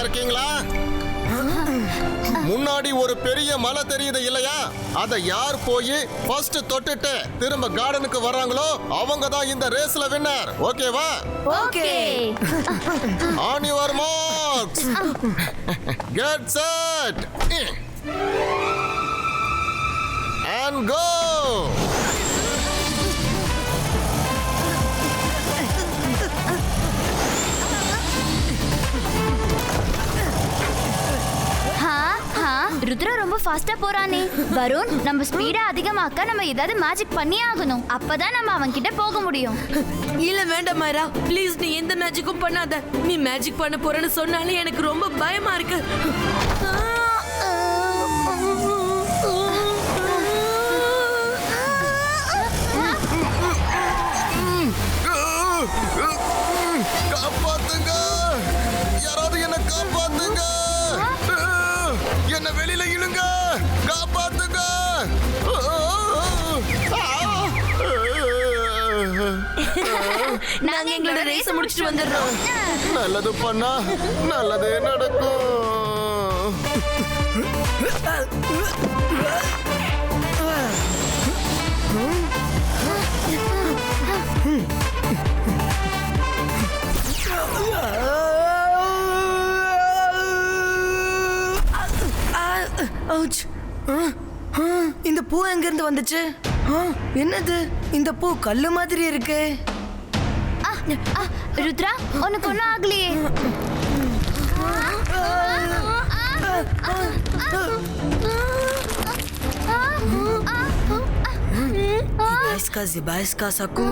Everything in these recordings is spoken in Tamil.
இருக்கீங்களா? முன்னாடி ஒரு பெரிய மலை தெரியுது இல்லையா? அதை யார் போய் ஃபர்ஸ்ட் தொட்டுட்டு திரும்ப கார்டனுக்கு வர்றாங்களோ அவங்க தான் இந்த ரேஸ்ல வின்னர். ஓகேவா? Okay. On your marks, get set and go. Rudra ரொம்ப ஃபாஸ்டா போறானே. வருண், நம்ம ஸ்பீடா அதிகமாக்க நம்ம ஏதாவது மேஜிக் பண்ணி ஆகணும். அப்பதான் நம்ம அவன் கிட்ட போக முடியும். இல்ல வேண்டாம் மைரா, ப்ளீஸ் நீ எந்த மேஜிக்கும் பண்ணாத. நீ மேஜிக் பண்ண போறேன்னு சொன்னாலே எனக்கு ரொம்ப பயமா இருக்கு. காப்பாத்துங்க, யாராவது என்ன காப்பாத்துங்க, என்ன வெளியில இழுங்க, காப்பாத்துங்க. நாங்க எங்களோட ரேஸ முடிச்சிட்டு வந்துடுறோம். நல்லது பண்ணா நல்லதே நடக்கும். இந்த பூ எங்க இருந்து வந்துச்சு? என்னது இந்த பூ கல்லு மாதிரி இருக்கு? ருத்ரா, உனக்கு ஒன்னும் ஆகலையே. Zibaiska saku.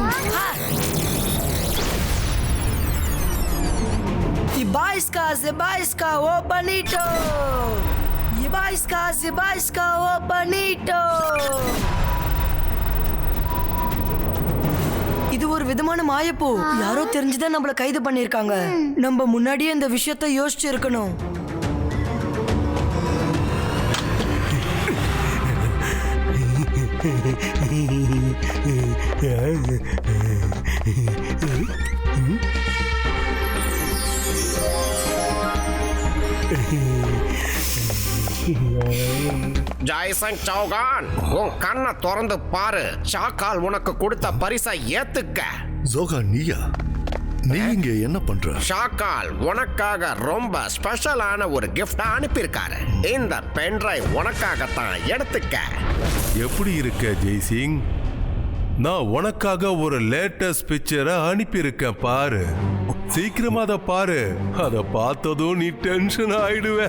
Zibaiska o bonito. Zibaiska o bonito. இது ஒரு விதமான மாயப்பூ. யாரோ தெரிஞ்சுதான் நம்மள கைது பண்ணிருக்காங்க. நம்ம முன்னாடியே இந்த விஷயத்தை யோசிச்சு இருக்கணும். ஜெய்சிங் சௌகான், உன் கண்ணை திறந்து பாரு. சாக்கால் உனக்கு கொடுத்த பரிசை ஏத்துக்க. ஜோகான், நீயா? நீ இங்க என்ன பண்ற? ஷாக்கால் உனக்காக ரொம்ப ஸ்பெஷலான ஒரு கிஃப்ட் அனுப்பியிருக்காரு. இந்த பென்ட்ரைவ் உனக்காகத்தான், எடுத்துக்க. எப்படி இருக்க ஜெய்சிங்? நான் உனக்காக ஒரு லேட்டஸ்ட் பிக்சரை அனுப்பியிருக்கேன், பாரு. சீக்கிரமா அதை பாரு. அதை பார்த்ததும் நீ டென்ஷன் ஆயிடுவ.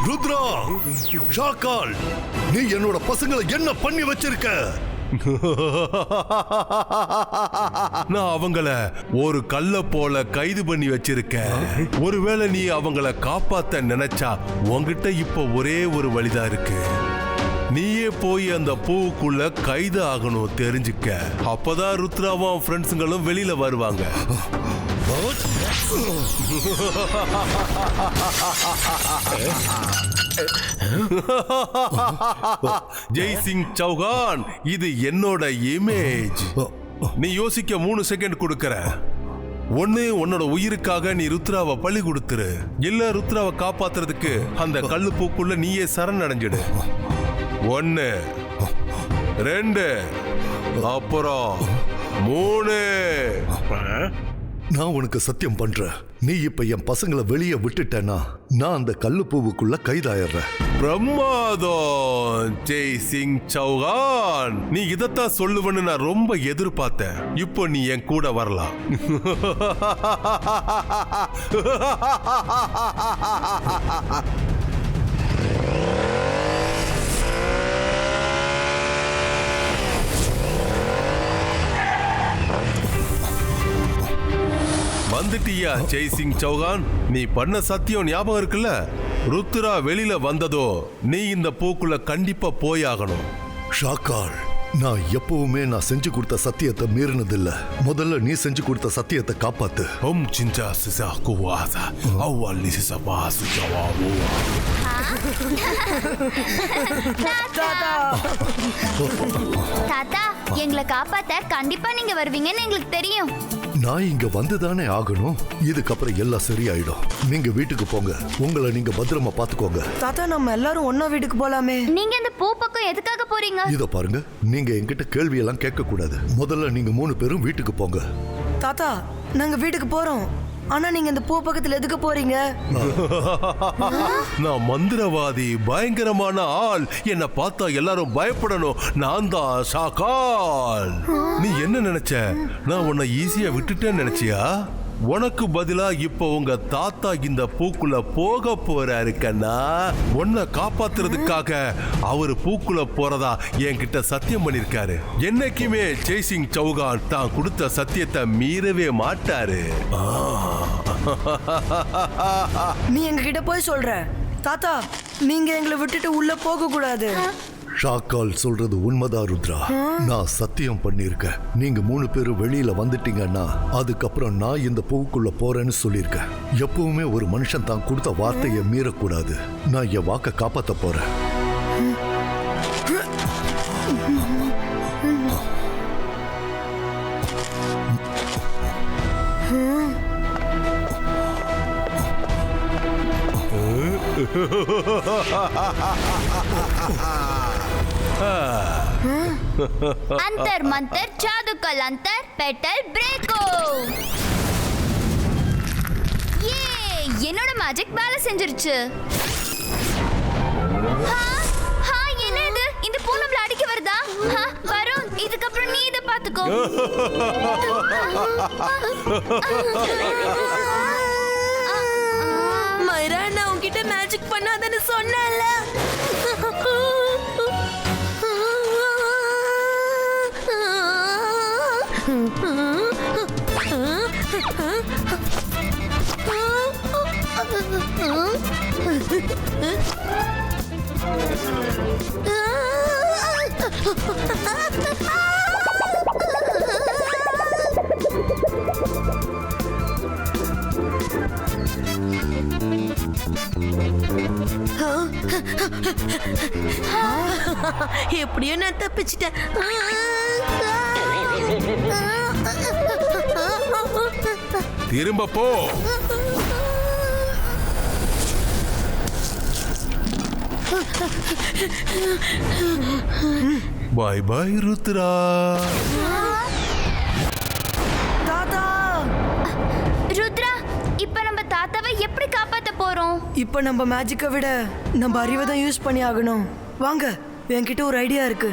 ருத்ரா, ஷாக்கால், நீ என்னோட பசங்களை என்ன பண்ணி வச்சிருக்க? நான் அவங்கள ஒரு கல்ல போல கைது பண்ணி வச்சிருக்கேன். ஒருவேளை நீ அவங்கள காப்பாத்த நினைச்சா உன்கிட்ட இப்ப ஒரே ஒரு வழிதான் இருக்கு. நீயே போய் அந்த பூவுக்குள்ள கைது ஆகணும், தெரிஞ்சுக்க. அப்பதான் ருத்ராவும் ஃப்ரெண்ட்ஸுங்களும் வெளியில வருவாங்க. ஜெய்சிங் சௌகான், இது என்னோட இமேஜ். நீ யோசிக்க 3 செகண்ட் கொடுக்கற. ஒண்ணு, உன்னோட உயிருக்காக நீ ருத்ராவை பலி கொடுத்துரு. இல்ல ருத்ராவை காப்பாத்துறதுக்கு அந்த கல்லு பூக்குள்ள நீயே சரணடைஞ்சிடு. 1, 2, அப்புறம் 3. நான் உனக்கு சத்தியம் பண்றேன், நீ இப்ப என் பசங்களை வெளியே விட்டுட்டேன்னா நான் அந்த கல்லு பூவுக்குள்ள கைதாயிடுறேன். பிரமாதம் ஜெய்சிங் சௌகான், நீ இதத்தான் சொல்லுவன்னு நான் ரொம்ப எதிர்பார்த்தேன். இப்போ நீ என் கூட வரலாம். வந்துட்டியா ஜெய்சிங் சௌகான்? நீ பண்ண சத்தியம் ஞாபகம் இருக்குல்ல? ருத்ரா வெளியில வந்ததோ நீ இந்த பூக்குள்ள கண்டிப்பா போயாகணும். ஷாக்கால், நான் எப்பவுமே நான் செஞ்சு கொடுத்த சத்தியத்தை மீறினதில்ல. முதல்ல நீ செஞ்சு கொடுத்த சத்தியத்தை காப்பாத்து. 진짜 스사고 와사 아왈리스사 바수자와오. தாத்தா எங்களை காப்பாத்த கண்டிப்பா நீங்க வருவீங்கன்னு எங்களுக்கு தெரியும். நான் இங்க வந்துதானே ஆகணும். இதுக்கப்புறம் எல்லாம் சரியாயிடும். நீங்க வீட்டுக்கு போங்க. உங்களை நீங்க பத்திரமா பாத்துக்கோங்க. தாத்தா நம்ம எல்லாரும் ஒன்னா வீட்டுக்கு போலாமே. நீங்க இந்த பூ பக்கம் எதுக்காக போறீங்க? இத பாருங்க, நீங்க என்கிட்ட கேள்வி எல்லாம் கேட்க கூடாது. முதல்ல நீங்க 3 பேரும் வீட்டுக்கு போங்க. தாத்தா நாங்க வீட்டுக்கு போறோம். ஆனா நீங்க இந்த பூ பக்கத்துல எதுக்கு போறீங்க? நான் மந்திரவாதி, பயங்கரமான ஆள். என்ன பார்த்தா எல்லாரும் பயப்படணும். நான் தான் ஷாக்கால். நீ என்ன நினைச்ச? நான் உன்னை ஈஸியா விட்டுட்டேன்னு நினைச்சியா? உனக்கு பதிலா இப்ப உங்க தாத்தா இந்த பூக்குள்ள போக போறாரு கண்ணா. உன்னை காப்பாத்துறதுக்காக அவரு பூக்குள்ள போறதா என்கிட்ட சத்தியம் பண்ணிருக்காரு. என்னைக்குமே ஜெய்சிங் சௌகான் தான் கொடுத்த சத்தியத்தை மீறவே மாட்டாரு. நீ எங்க கிட்ட போய் சொல்ற தாத்தா, நீங்க எங்களை விட்டுட்டு உள்ள போக கூடாது. ஷாக்கால் சொல்றது உண்மைதான் ருத்ரா. நான் சத்தியம் பண்ணிருக்கேன். நீங்க 3 பேரும் வெளியில வந்துட்டீங்கன்னா அதுக்கப்புறம் நான் இந்த பூவுக்குள்ள போறேன்னு சொல்லியிருக்கேன். எப்பவுமே ஒரு மனுஷன் தான் கொடுத்த வார்த்தையை மீறக்கூடாது. நான் என் வாக்க காப்பாத்த போறேன். अंतर मंतर जादू कल अंतर पेटल ब्रेको. ये என்னோட மேஜிக் வேலை செஞ்சிருச்சு. என்னது இந்த பூ நம்மள அடிக்க வருதா? வருண், இதுக்கப்புறம் நீ இதை பாத்துக்கோ. மைரா, நான் உன்கிட்ட மேஜிக் பண்ணாதன்னு சொன்னேன்ல. எப்படியோ நான் தப்பிச்சிட்டேன். திரும்ப போ. பாய் பாய் ருத்ரா. தாத்தா, ருத்ரா, இப்ப நம்ம தாத்தாவை எப்படி காப்பாத்த போறோம்? இப்ப நம்ம மேஜிக்கை விட நம்ம அறிவை தான் யூஸ் பண்ணி ஆகணும். வாங்க, என்கிட்ட ஒரு ஐடியா இருக்கு.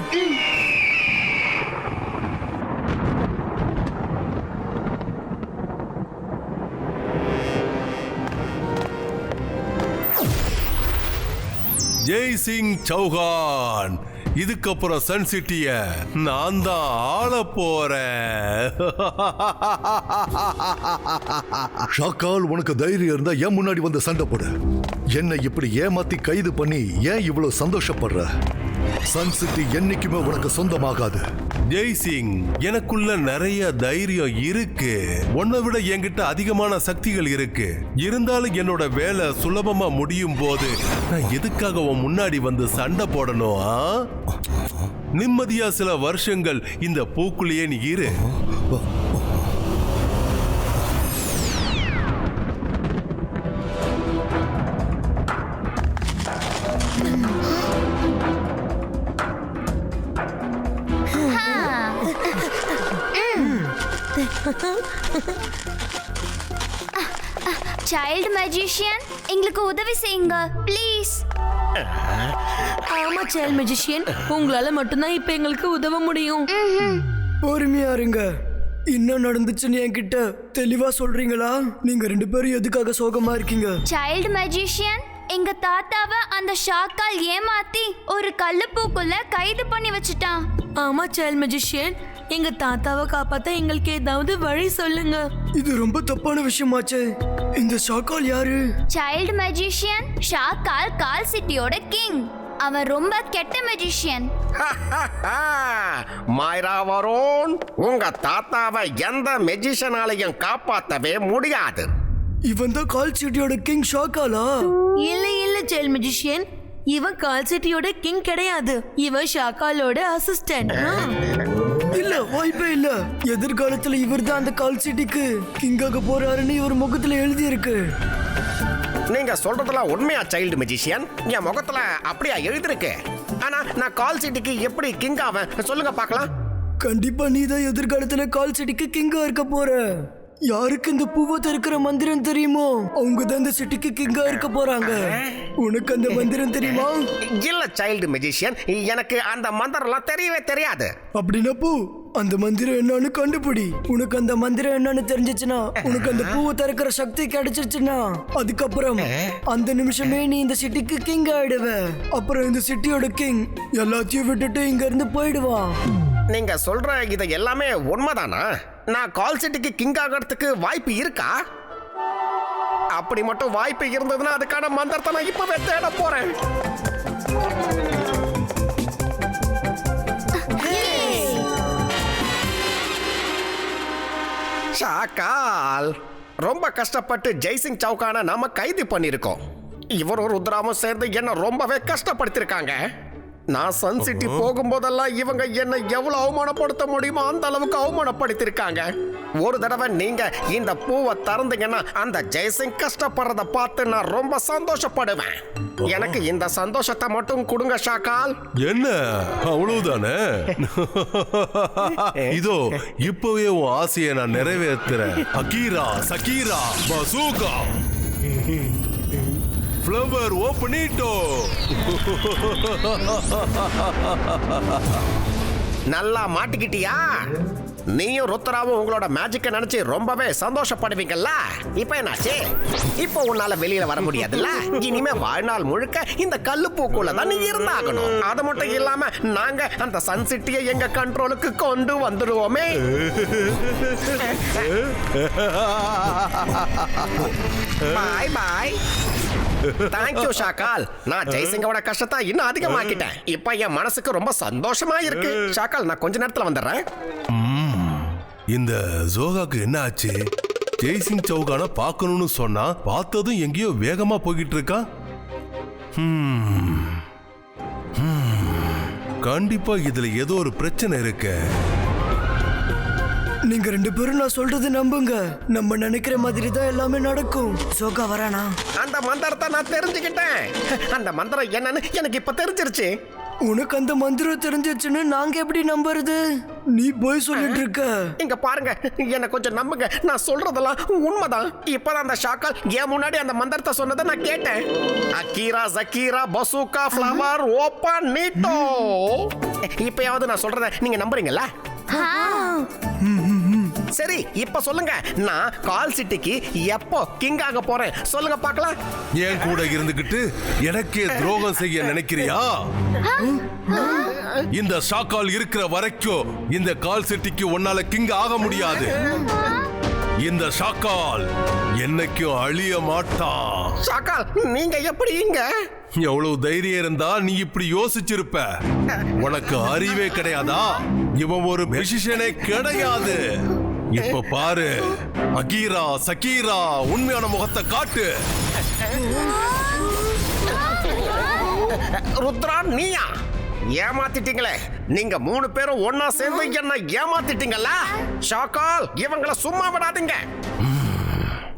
ஜெய்சிங் சௌகான், இதுக்கப்புறம் சன் சிட்டிய நான் தான் ஆள போறேன். ஷாக்கால், உனக்கு தைரியம் இருந்தா ஏன் முன்னாடி வந்து சண்டை போடு. என்னை இப்படி ஏமாத்தி கைது பண்ணி ஏன் இவ்வளவு சந்தோஷப்படுற? சன் சிட்டி என்னைக்குமே உனக்கு சொந்தமாகாது. ஜெய்சிங், எனக்குள்ள நிறைய தைரியம் இருக்கு. உன்னை விட என்கிட்ட அதிகமான சக்திகள் இருக்கு. இருந்தாலும் என்னோட வேலை சுலபமா முடியும் போது நான் எதுக்காக உன் முன்னாடி வந்து சண்டை போடணும்? நிம்மதியா சில வருஷங்கள் இந்த பூக்குள்ளேயே நீ இரு. சைல்டு மேஜிஷியன், எங்களுக்கு உதவி செய்யுங்க ப்ளீஸ். ஆமா சைல்ட் மேஜிஷியன், உங்களால மட்டும்தான் இப்ப எங்களுக்கு உதவ முடியும். பொறுமையா இருங்க. என்ன நடந்துச்சுன்னு என்கிட்ட தெளிவா சொல்றீங்களா? நீங்க 2 பேரும் எதுக்காக சோகமா இருக்கீங்க? சைல்டு மேஜிஷியன், எங்க தாத்தாவை அந்த ஷாக்கால் ஏமாத்தி ஒரு கல்லுப்பூக்குள்ள கைது பண்ணி வச்சுட்டான். ஆமா சைல்ட் மேஜிஷியன், எங்க தாத்தாவை காப்பாத்த எங்களுக்கு ஏதாவது வழி சொல்லுங்க. இது ரொம்ப தப்பான விஷயமாச்சே. இந்த ஷாக்கால் யாரு? சைல்டு மேஜிஷியன், ஷாக்கால் கால் சிட்டியோட கிங். அவன் ரொம்ப கெட்ட மெஜிஷியன். மாயரா வருண், உங்க தாத்தாவை எந்த மெஜிஷியனாலையும் காப்பாத்தவே முடியாது. இவன் தான் கால் சிட்டியோட கிங் ஷாக்காலா? இல்ல சைல்ட் மெஜிஷியன், இவன் கால் சிட்டியோட கிங் கிடையாது. இவன் ஷாக்காலோட அசிஸ்டன்ட். இல்ல, வாய்ப்பே இல்ல. எதிர்காலத்துல இவர் தான் அந்த கால் சிட்டிக்கு கிங்காக போறாருன்னு இவர் முகத்துல எழுதி இருக்கு. நீங்க சொல்றதெல்லாம் உண்மையா சைல்டு மெஜிஷியன்? என் முகத்துல அப்படியா எழுதிருக்கு? ஆனா நான் கால் சிட்டிக்கு எப்படி கிங் ஆவேன் சொல்லுங்க பார்க்கலாம். கண்டிப்பா நீ தான் எதிர்காலத்துல கால் சிட்டிக்கு கிங்கா இருக்க போற. யாருக்கு இந்த பூவை திறக்கிற மந்திரம் தெரியுமோ அவங்க தான் இந்த சிட்டிக்கு கிங்கா இருக்க போறாங்க. உனக்கு அந்த மந்திரம் தெரியுமா? இல்ல சைல்டு மெஜிஷியன், எனக்கு அந்த மந்திரம்லாம் தெரியவே தெரியாது. அப்படின்னா பூ, அந்த மந்திரம் என்னன்னு கண்டுபிடி. உனக்கு அந்த மந்திரம் என்னன்னு தெரிஞ்சிச்சுன்னா, உனக்கு அந்த பூவை திறக்கிற சக்தி கிடைச்சிருச்சுன்னா, அதுக்கப்புறம் அந்த நிமிஷமே நீ இந்த சிட்டிக்கு கிங் ஆயிடுவ. அப்புறம் இந்த சிட்டியோட கிங் எல்லாத்தையும் விட்டுட்டு இங்க இருந்து போயிடுவான். நீங்க சொல்ற இது எல்லாமே உண்மைதானா? நான் கால் சிட்டிக்கு கிங் ஆகிறதுக்கு வாய்ப்பு இருக்கா? அப்படி மட்டும் வாய்ப்பு இருந்ததுன்னா அதுக்கான மந்திரத்தை நான் இப்பவே தேட போறேன். ஷாக்கால், ரொம்ப கஷ்டப்பட்டு ஜெய்சிங் சவுகான நாம கைது பண்ணிருக்கோம். இவரும் ருத்ராமும் சேர்ந்து என்ன ரொம்பவே கஷ்டப்படுத்திருக்காங்க. நான் சன் சிட்டி போகும்போதெல்லாம் இவங்க என்ன எவ்வளவு அவமானப்படுத்த முடியுமோ அந்த அளவுக்கு அவமானப்படுத்திருக்காங்க. ஒரு தடவை நீங்க இந்த பூவை திறந்தீங்கன்னா அந்த ஜெய்சிங் கஷ்டப்படுறத பார்த்து நான் ரொம்ப சந்தோஷப்படுவேன். எனக்கு இந்த சந்தோஷத்தை மட்டும் கொடுங்க ஷாக்கால். என்ன அவ்வளவுதானே? இதோ இப்பவே உன் ஆசையை நான் நிறைவேற்றுறேன். அகீரா சகீரா பசூகா ஃப்ளவர் ஓப்பனிட்டோ. நல்லா மாட்டிக்கிட்டியா? நீயும் ருத்ராவும் உங்களோட மேஜிக்கை நினைச்சு ரொம்பவே சந்தோஷப்படுவீங்கல்ல. இப்ப என்னாச்சு? இப்போ உன்னால வெளியில வர முடியாதுல்ல. இனிமே வாழ்நாள் முழுக்க இந்த கல்லுப்பூக்குள்ள தான் நீ இருந்தாகணும். அது மட்டும் இல்லாம நாங்க அந்த சன் சிட்டியை எங்க கண்ட்ரோலுக்கு கொண்டு வந்துடுவோமே. பாய் பாய். தேங்க்யூ ஷாக்கால். நான் ஜெய்சிங்கோட கஷ்டத்தை இன்னும் அதிகமாக்கிட்டேன். இப்ப என் மனசுக்கு ரொம்ப சந்தோஷமா இருக்கு. ஷாக்கால், நான் கொஞ்ச நேரத்துல வந்துடுறேன். இந்த ஜோகாக்கு என்ன ஆச்சு? ஜெய்சிங் சவுகான பார்க்கணும்னு சொன்னா பார்த்ததும் எங்கேயோ வேகமா போய்கிட்டு இருக்கா. கண்டிப்பா இதுல ஏதோ ஒரு பிரச்சனை இருக்கு. நீங்க ரெண்டு பேரும் நான் சொல்றது நம்புங்க. நம்ம நினைக்கிற மாதிரி தான் எல்லாமே நடக்கும். சோகா வரானா? அந்த மந்திரத்தை நான் தெரிஞ்சுக்கிட்டேன். அந்த மந்திரம் என்னன்னு எனக்கு இப்ப தெரிஞ்சிருச்சு. உனக்கு அந்த மந்திரம் தெரிஞ்சிச்சுன்னு நாங்க எப்படி நம்புறது? நீ போய் சொல்லிட்டு இருக்க. இங்க பாருங்க, என்ன கொஞ்சம் நம்புங்க. நான் சொல்றதெல்லாம் உண்மைதான். இப்பதான் அந்த ஷாக்கால் என் முன்னாடி அந்த மந்திரத்தை சொன்னதை நான் கேட்டேன். அகீரா ஜகீரா பசூகா ஃப்ளவர் ஓப்பன் நீட்டோ. இப்பயாவது நான் சொல்றத நீங்க நம்புறீங்களா? சரி, இப்ப சொல்லுங்க, நான் கால் சிட்டிக்கு எப்போ கிங் ஆக போறேன் சொல்லுங்க பார்க்கலாம். என் கூட இருந்துகிட்டு எனக்கே துரோகம் செய்ய நினைக்கிறியா? இந்த ஷாக்கால் இருக்கிற வரைக்கும் இந்த கால் சிட்டிக்கு உன்னால கிங் ஆக முடியாது. இந்த ஷாக்கால் என்னைக்கும் அழிய மாட்டான். ஷாக்கால், நீங்க எப்படி இங்க? எவ்வளவு தைரியம் இருந்தா நீ இப்படி யோசிச்சிருப்ப? உனக்கு அறிவே கிடையாதா? இவன் ஒரு மெஜிஷியனே கிடையாது. இப்ப பாரு, அகீரா சகீரா உண்மையான முகத்தை காட்டு. ருத்ரா, நீயா? ஏமாத்திட்டீங்களே. நீங்க 3 பேரும் ஒன்னா சேர்ந்து என்ன ஏமாத்திட்டீங்களா? ஷாக்கால், இவங்களை சும்மா விடாதீங்க.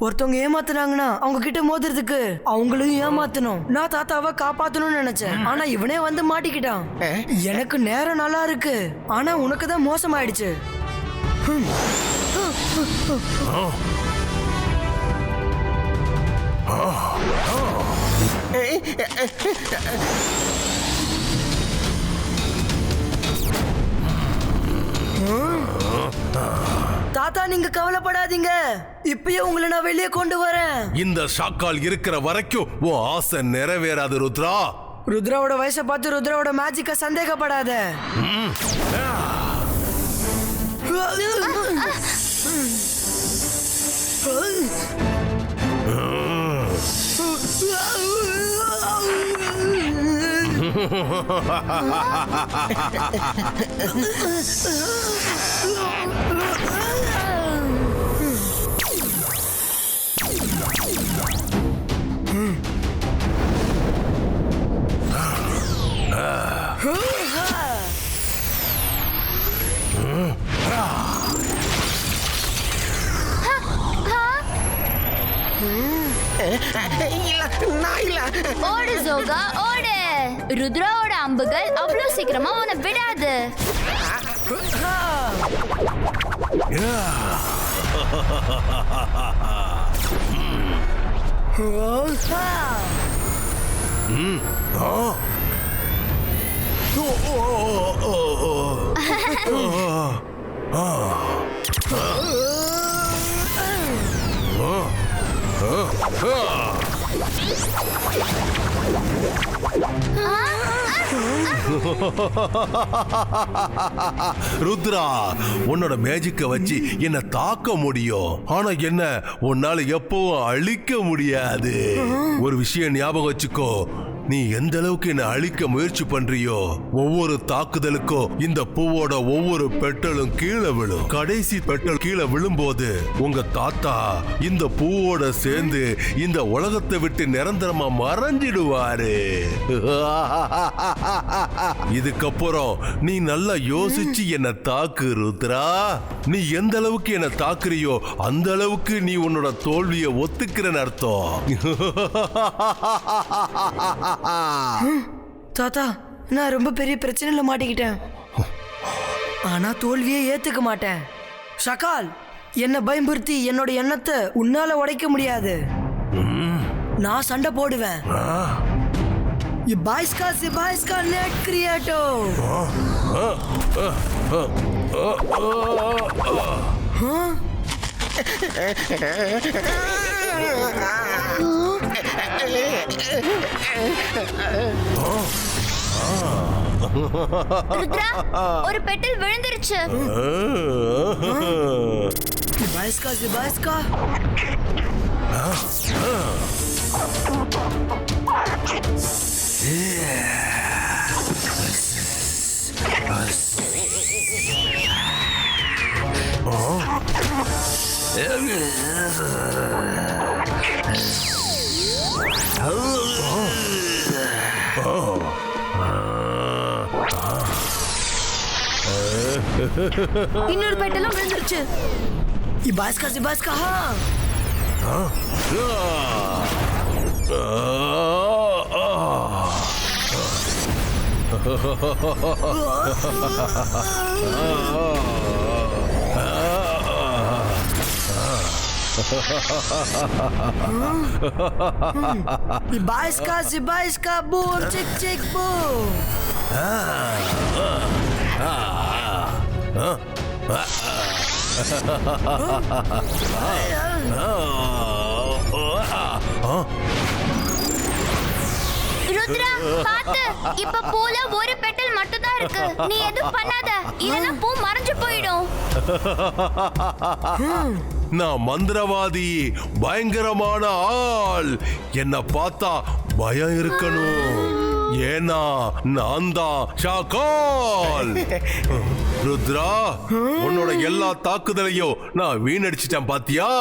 ஒருத்தவங்க ஏமாத்துனாங்கன்னா அவங்க கிட்ட மோதுறதுக்கு அவங்களையும் ஏமாத்தணும். நான் தாத்தாவை காப்பாத்தணும்னு நினைச்சேன், ஆனா இவனே வந்து மாட்டிக்கிட்டான். எனக்கு நேரம் நல்லா இருக்கு, ஆனா உனக்கு தான் மோசமாயிடுச்சு. தாத்தா, நீங்க கவலைப்படாதீங்க. இப்பயே உங்களை நான் வெளியே கொண்டு வரேன். இந்த ஷாக்கால் இருக்கிற வரைக்கும் உன் ஆசை நிறைவேறாது ருத்ரா. ருத்ராவோட வயசை பார்த்து ருத்ராவோட மேஜிக்க சந்தேகப்படாத. ஓடு ஜோகா ஓடு. ருத்ராவோட அம்புகள் அவ்வளவு சீக்கிரமா உன்னை விடாது. ருத்ரா, உன்னோட மேஜிக்க வச்சு என்ன தாக்க முடியும், ஆனா என்ன உன்னால எப்பவும் அழிக்க முடியாது. ஒரு விஷயம் ஞாபகம் வச்சுக்கோ, நீ எந்த அளவுக்கு என்ன அழிக்க முயற்சி பண்றியோ ஒவ்வொரு தாக்குதலுக்கும் இந்த பூவோட ஒவ்வொரு பெட்டலும் கீழே விழும். கடைசி பெட்டல் கீழே விழும்போது உங்க தாத்தா இந்த பூவோட சேர்ந்து இந்த உலகத்தை விட்டு நிரந்தரமா மறைஞ்சிடுவாரு. இதுக்கப்புறம் நீ நல்லா யோசிச்சு என்ன தாக்கு ருத்ரா. நீ எந்த அளவுக்கு என்ன தாக்குறியோ அந்த அளவுக்கு நீ உன்னோட தோல்வியை ஒத்துக்கிறன்னு அர்த்தம். தாத்தா, நான் ரொம்ப பெரிய பிரச்சனையில மாட்டிக்கிட்டேன். ஆனா தோல்வியே ஏத்துக்க மாட்டேன். ஷகால், என்ன பயம்புறுத்தி என்னோட எண்ணத்தை உன்னால உடைக்க முடியாது. நான் சண்டை போடுவேன். பாய்ஸ்கா நெட் கிரியேட்டோ. ருத்ரா, ஒரு பெட்டல் விழுந்துருச்சு. பாய்ஸ்கா இன்னொரு பெட்டலும் விழுந்துருச்சு. பாய்ஸ்கா Baisca, boom, chick, boom. Rudra, பாத்து, இப்ப பூல ஒரு பெட்டல் மட்டும் தான் இருக்கு. நீ எதுவும் பண்ணாத, இல்லனா பூ மறைஞ்சு போயிடும். நான் மந்திரவாதி, பயங்கரமான ஆள். என்ன பார்த்தா பயம் இருக்கணும், ஏன்னா நான் தான் ஷாகால். ருத்ரா, உன்னோட எல்லா தாக்குதலையும் நான் வீணடிச்சிட்டேன் பாத்தியா?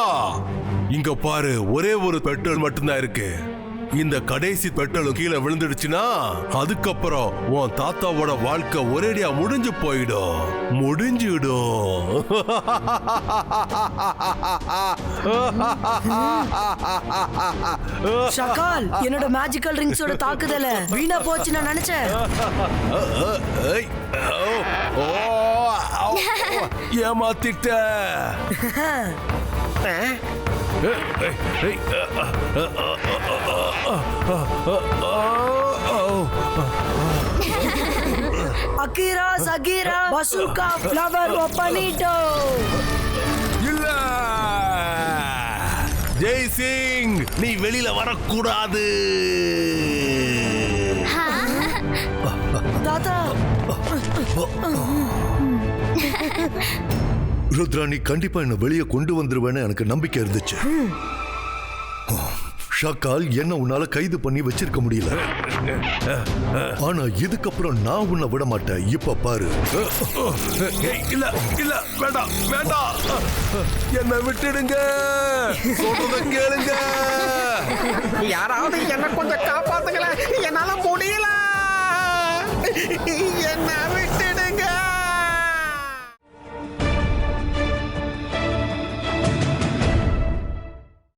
இங்க பாரு, ஒரே ஒரு பெட்ரோல் மட்டும்தான் இருக்கு. இந்த கடைசி பெட்ரோலும் கீழே விழுந்துடுச்சுன்னா அதுக்கப்புறம் உன் தாத்தாவோட வாழ்க்கை ஒரேடியா முடிஞ்சு போயிடும். ஷகால், என்னோட மேஜிக்கல் ரிங்ஸோட தாக்குதல வீணா போச்சு நான் நினைச்சேன். ஏமாத்திட்ட. அகிரா சகிரா பசுகா ஃப்ளவர் ஓபனிட்டோ. இல்ல ஜெய் சிங், நீ வெளியில வரக்கூடாது. தாத்தா, ருத்ரா, நீ கண்டிப்பா என்ன வெளியே கொண்டு வந்துருவேன்னு எனக்கு நம்பிக்கை இருந்துச்சு. ஷாக்கால் என்ன உன்னால கைது பண்ணி வச்சிருக்க முடியல. ஆனா இதுக்கப்புறம் நான் உன்னை விட மாட்டேன். இப்ப பாரு. இல்ல இல்ல வேண்டாம் வேண்டாம், என்ன விட்டுடுங்க, சொல்றத கேளுங்க. யாராவது என்ன கொஞ்சம் காப்பாத்துங்களேன், என்னால